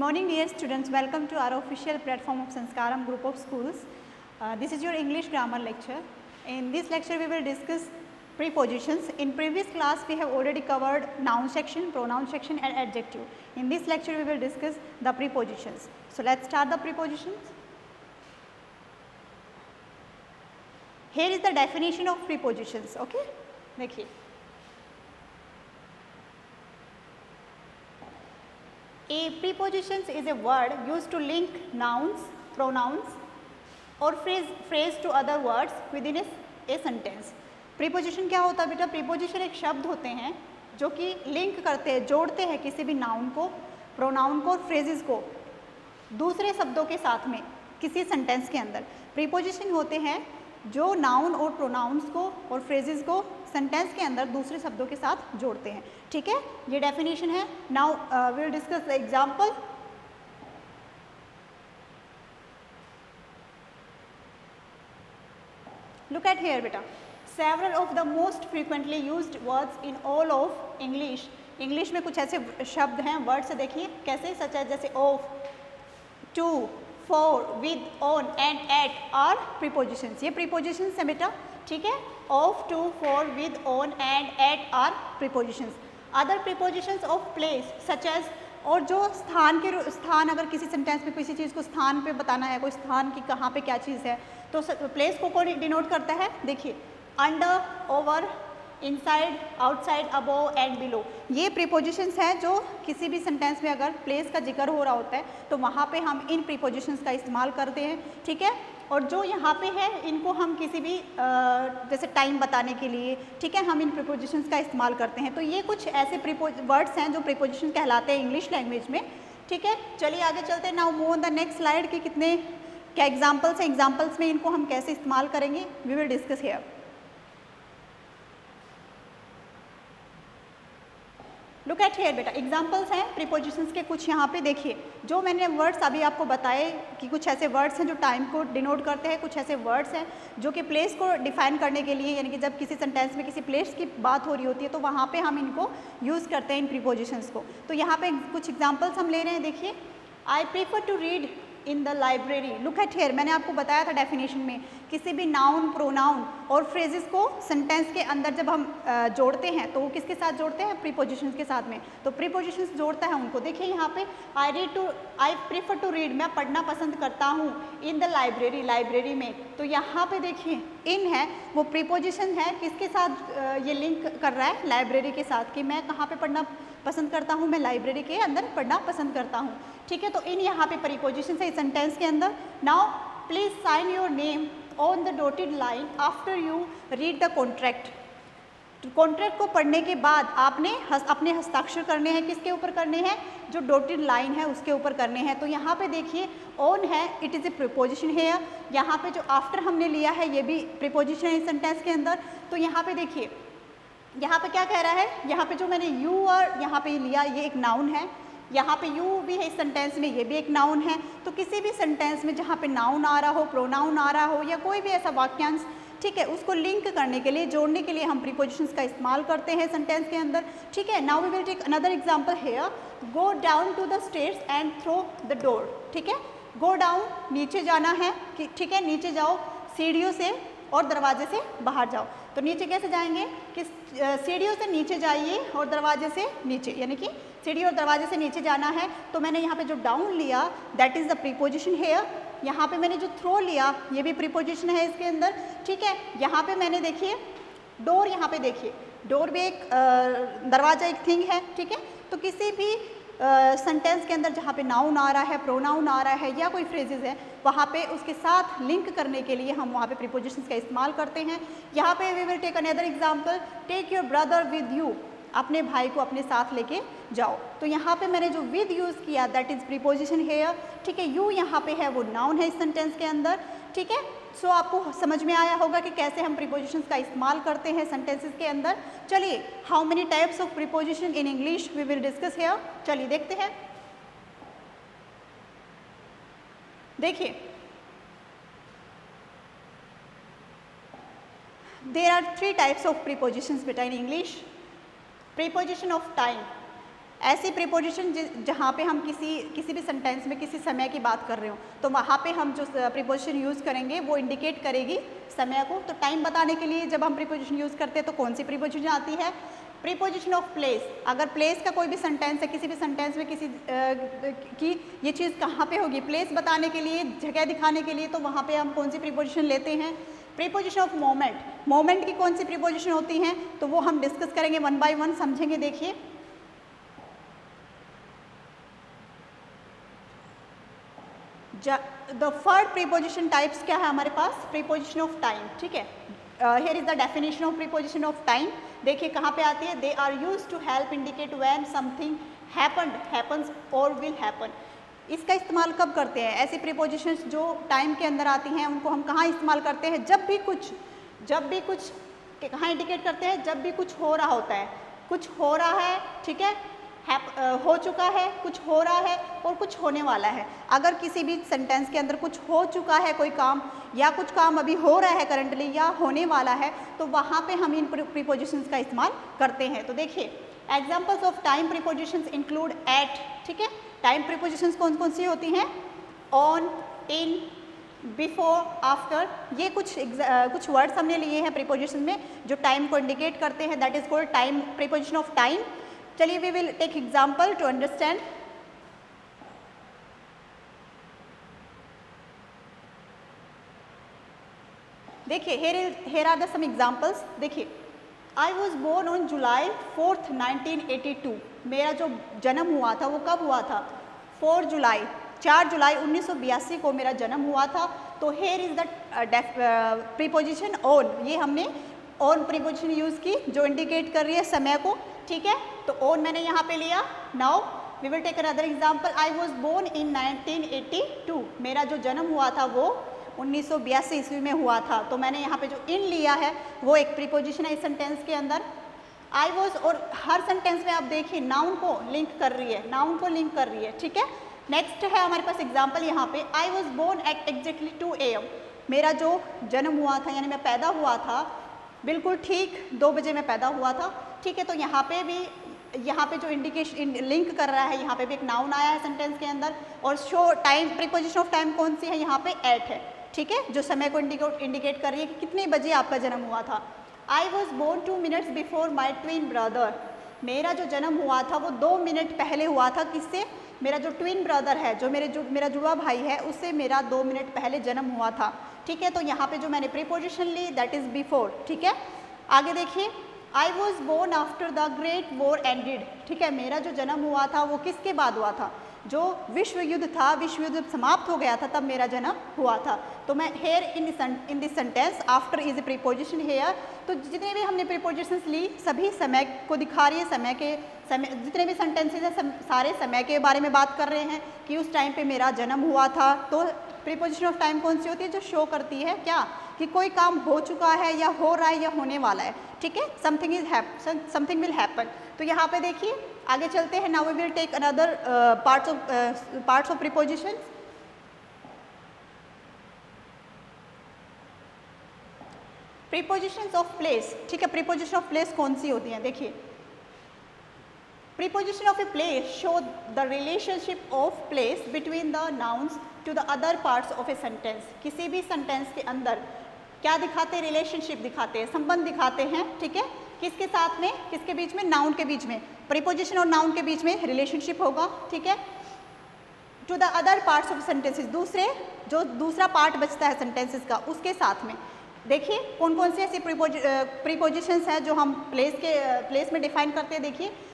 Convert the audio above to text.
morning dear students, welcome to our official platform of Sanskaram group of schools. This is your English grammar lecture. In this lecture we will discuss prepositions. In previous class we have already covered noun section, pronoun section and adjective. In this lecture we will discuss the prepositions. So let's start the prepositions. Here is the definition of prepositions. Okay, देखिए A prepositions is a word used to link nouns, pronouns और phrase to other words within a sentence. Preposition क्या होता है बेटा? Preposition एक शब्द होते हैं जो कि लिंक करते हैं, जोड़ते हैं किसी भी नाउन को, प्रोनाउन को और फ्रेजेस को दूसरे शब्दों के साथ में किसी सेंटेंस के अंदर. Preposition होते हैं जो नाउन और प्रोनाउंस को और फ्रेजेस को सेंटेंस के अंदर दूसरे शब्दों के साथ जोड़ते हैं. ठीक है, ये डेफिनेशन है. Now we will discuss the example. Look at here बेटा. Several of the most frequently used words in all of English. English में कुछ ऐसे शब्द हैं, वर्ड्स देखिए कैसे, सच है जैसे of, to, for, with, on and eight are prepositions. ये प्रीपोजिशंस हैं बेटा. ठीक है, of, to, for, with, on and eight are prepositions. Other prepositions of place such as, और जो स्थान अगर किसी सेंटेंस में किसी चीज़ को स्थान पे बताना है, कोई स्थान की कहाँ पे क्या चीज़ है, तो प्लेस को कौन डिनोट करता है? देखिए, under, over, inside, outside, above and below. ये प्रीपोजिशंस हैं जो किसी भी सेंटेंस में अगर प्लेस का जिक्र हो रहा होता है तो वहाँ पे हम इन प्रीपोजिशंस का इस्तेमाल करते हैं. ठीक है, और जो यहाँ पे है इनको हम किसी भी जैसे टाइम बताने के लिए, ठीक है, हम इन प्रीपोजिशंस का इस्तेमाल करते हैं. तो ये कुछ ऐसे वर्ड्स हैं जो प्रीपोजिशन कहलाते हैं इंग्लिश लैंग्वेज में. ठीक है, चलिए आगे चलते हैं. Now move on the next slide कि कितने क्या एग्जाम्पल्स हैं, एग्जाम्पल्स में इनको हम कैसे इस्तेमाल करेंगे we will discuss here. Look at here बेटा, एग्जाम्पल्स हैं प्रीपोजिशंस के कुछ. यहाँ पे देखिए जो मैंने वर्ड्स अभी आपको बताए कि कुछ ऐसे वर्ड्स हैं जो टाइम को डिनोट करते हैं, कुछ ऐसे वर्ड्स हैं जो कि प्लेस को डिफाइन करने के लिए, यानी कि जब किसी सेंटेंस में किसी प्लेस की बात हो रही होती है तो वहाँ पे हम इनको यूज़ करते हैं इन प्रीपोजिशंस को. तो यहाँ पे कुछ एग्जाम्पल्स हम ले रहे हैं. देखिए, I prefer to read in the library. Look at here, मैंने आपको बताया था डेफिनेशन में, किसी भी नाउन, प्रोनाउन और फ्रेजेस को सेंटेंस के अंदर जब हम जोड़ते हैं तो वो किसके साथ जोड़ते हैं? प्रीपोजिशंस के साथ में. तो प्रीपोजिशंस जोड़ता है उनको. देखिए यहाँ पे आई प्रीफर टू रीड, मैं पढ़ना पसंद करता हूँ. इन द लाइब्रेरी, लाइब्रेरी में. तो यहाँ पे देखिए इन है वो प्रीपोजिशन है, किसके साथ ये लिंक कर रहा है? लाइब्रेरी के साथ, कि मैं कहाँ पे पढ़ना पसंद करता हूँ? मैं लाइब्रेरी के अंदर पढ़ना पसंद करता हूँ. ठीक है, तो इन यहाँ पे प्रीपोजिशन है इस सेंटेंस के अंदर. Now please sign your name on the dotted line after you read the contract. Contract को पढ़ने के बाद आपने अपने हस्ताक्षर करने हैं. किसके ऊपर करने हैं? जो डॉटेड लाइन है उसके ऊपर करने हैं. तो यहाँ पे देखिए ऑन है, इट इज़ ए प्रीपोजिशन है. यहाँ पे जो आफ्टर हमने लिया है ये भी प्रीपोजिशन है इस सेंटेंस के अंदर. तो यहाँ पे देखिए, यहाँ पे क्या कह रहा है? यहाँ पे जो मैंने यू और यहाँ पे लिया ये एक नाउन है. यहाँ पे यू भी है इस सेंटेंस में, ये भी एक नाउन है. तो किसी भी सेंटेंस में जहाँ पे नाउन आ रहा हो, प्रोनाउन आ रहा हो या कोई भी ऐसा वाक्यांश, ठीक है, उसको लिंक करने के लिए, जोड़ने के लिए हम प्रीपोजिशंस का इस्तेमाल करते हैं सेंटेंस के अंदर. ठीक है, now we will take another example here. Go down to the stairs and throw the door. ठीक है, गो डाउन नीचे जाना है. ठीक है, नीचे जाओ सीढ़ियों से और दरवाजे से बाहर जाओ. तो नीचे कैसे जाएंगे? कि सीढ़ियों से नीचे जाइए और दरवाजे से नीचे, यानी कि सीढ़ी और दरवाजे से नीचे जाना है. तो मैंने यहाँ पे जो डाउन लिया that is the preposition hair. यहाँ पे मैंने जो थ्रो लिया ये भी प्रीपोजिशन है इसके अंदर. ठीक है, यहाँ पे मैंने देखिए डोर, यहाँ पे देखिए डोर भी एक दरवाजा एक थिंग है. ठीक है, तो किसी भी सेंटेंस के अंदर जहाँ पे नाउन आ रहा है, प्रोनाउन आ रहा है या कोई फ्रेजेस है, वहाँ पे उसके साथ लिंक करने के लिए हम वहाँ पे प्रीपोजिशंस का इस्तेमाल करते हैं. यहाँ पे we will take another example. Take your brother with you. अपने भाई को अपने साथ लेके जाओ. तो यहाँ पे मैंने जो विद यूज़ किया दैट इज़ प्रीपोजिशन हेयर. ठीक है, यू यहाँ पे है वो नाउन है इस सेंटेंस के अंदर. ठीक है, सो आपको समझ में आया होगा कि कैसे हम प्रीपोजिशंस का इस्तेमाल करते हैं सेंटेंसेस के अंदर. चलिए, how many types of preposition in English we will discuss here. चलिए देखते हैं. देखिए, there are 3 types of prepositions बेटा in English. Preposition of time. ऐसी प्रीपोजिशन जहाँ पे हम किसी भी सेंटेंस में किसी समय की बात कर रहे हो तो वहाँ पे हम जो प्रीपोजिशन यूज़ करेंगे वो इंडिकेट करेगी समय को। तो टाइम बताने के लिए जब हम प्रीपोजिशन यूज़ करते हैं तो कौन सी प्रीपोजिशन आती है? Preposition of place. अगर प्लेस का कोई भी सेंटेंस है, किसी भी सेंटेंस में किसी की ये चीज़ कहाँ पे होगी, प्लेस बताने के लिए, जगह दिखाने के लिए, तो वहाँ पे हम कौन सी प्रीपोजिशन लेते हैं? Preposition of moment. मोमेंट की कौन सी प्रीपोजिशन होती हैं तो वो हम डिस्कस करेंगे, वन बाय वन समझेंगे। देखिए द थर्ड प्रीपोजिशन टाइप्स क्या है हमारे पास? Preposition of time. ठीक है, here is the definition of preposition of time. देखिए कहाँ पे आती है? They are use to help indicate when something happened, happens और विल हैपन। इसका इस्तेमाल कब करते हैं? ऐसी प्रीपोजिशंस जो टाइम के अंदर आती हैं उनको हम कहाँ इस्तेमाल करते हैं? जब भी कुछ कहाँ इंडिकेट करते हैं? जब भी कुछ हो रहा होता है, कुछ हो रहा है, ठीक है, हो चुका है, कुछ हो रहा है और कुछ होने वाला है। अगर किसी भी सेंटेंस के अंदर कुछ हो चुका है कोई काम, या कुछ काम अभी हो रहा है करंटली, या होने वाला है, तो वहाँ पे हम इन प्रीपोजिशंस का इस्तेमाल करते हैं। तो देखिए examples of time prepositions include eight. ठीक है, टाइम प्रीपोजिशंस कौन कौन सी होती हैं? On, in, before, after. ये कुछ वर्ड्स हमने लिए हैं प्रीपोजिशन में जो टाइम को इंडिकेट करते हैं, that is called time, preposition of time. चलिए we will take example to understand. देखिए here are the some examples। देखिए I was born on July 4th 1982। मेरा जो जन्म हुआ था वो कब हुआ था? 4 जुलाई 1982 को मेरा जन्म हुआ था। तो here is the preposition on. ये हमने ऑन प्रीपोजिशन यूज़ की जो इंडिकेट कर रही है समय को। ठीक है, तो ऑन मैंने यहाँ पे लिया। Now we will take another example. I was born in 1982। मेरा जो जन्म हुआ था वो 1982 ईस्वी में हुआ था। तो मैंने यहाँ पे जो इन लिया है वो एक प्रीपोजिशन है इस सेंटेंस के अंदर। आई वॉज, और हर सेंटेंस में आप देखिए नाउन को लिंक कर रही है, नाउन को लिंक कर रही है। ठीक है, नेक्स्ट है हमारे पास एग्जाम्पल यहाँ पे। I was born at exactly 2 AM। मेरा जो जन्म हुआ था यानी मैं पैदा हुआ था बिल्कुल ठीक 2 बजे मैं पैदा हुआ था। ठीक है, तो यहाँ पे जो इंडिकेशन लिंक कर रहा है, यहाँ पे भी एक नाउन आया है सेंटेंस के अंदर। और show time, preposition of time कौन सी है? यहाँ पे एट है। ठीक है, जो समय को इंडिकेट कर रही है कि कितने बजे आपका जन्म हुआ था। I was born 2 minutes before my twin brother. मेरा जो जन्म हुआ था वो 2 मिनट पहले हुआ था। किससे? मेरा जो ट्विन ब्रदर है, जो मेरा जुड़वा भाई है, उससे मेरा 2 मिनट पहले जन्म हुआ था। ठीक है, तो यहाँ पे जो मैंने preposition Lee that is before. ठीक है, आगे देखिए। I was born after the great war ended. ठीक है, मेरा जो जन्म हुआ था वो किसके बाद हुआ था? जो विश्व युद्ध था, विश्व युद्ध समाप्त हो गया था तब मेरा जन्म हुआ था। तो मैं here in this sentence after is a preposition hair. तो जितने भी हमने प्रीपोजिशंस ली सभी समय को दिखा रही है। समय जितने भी सेंटेंसेज हैं सारे समय के बारे में बात कर रहे हैं कि उस टाइम पे मेरा जन्म हुआ था। तो प्रीपोजिशन ऑफ टाइम कौन सी होती है? जो शो करती है क्या कि कोई काम हो चुका है या हो रहा है या होने वाला है। ठीक है, समथिंग विल हैपन। तो यहाँ पे देखिए आगे चलते हैं। Now we will take another parts of preposition. Prepositions of place. ठीक है, प्रीपोजिशन ऑफ प्लेस कौन सी होती हैं? देखिए preposition of a place show the relationship of place between the nouns to the other parts of a sentence. किसी भी sentence के अंदर क्या दिखाते हैं? रिलेशनशिप दिखाते हैं, संबंध दिखाते हैं। ठीक है, किसके साथ में? किसके बीच में? नाउन के बीच में। प्रीपोजिशन और नाउन के बीच में रिलेशनशिप होगा। ठीक है, to the other parts of sentences, दूसरा पार्ट बचता है सेंटेंसेस का उसके साथ में। देखिए कौन कौन से ऐसी प्रीपोजिशंस हैं जो हम प्लेस में डिफाइन करते हैं। देखिए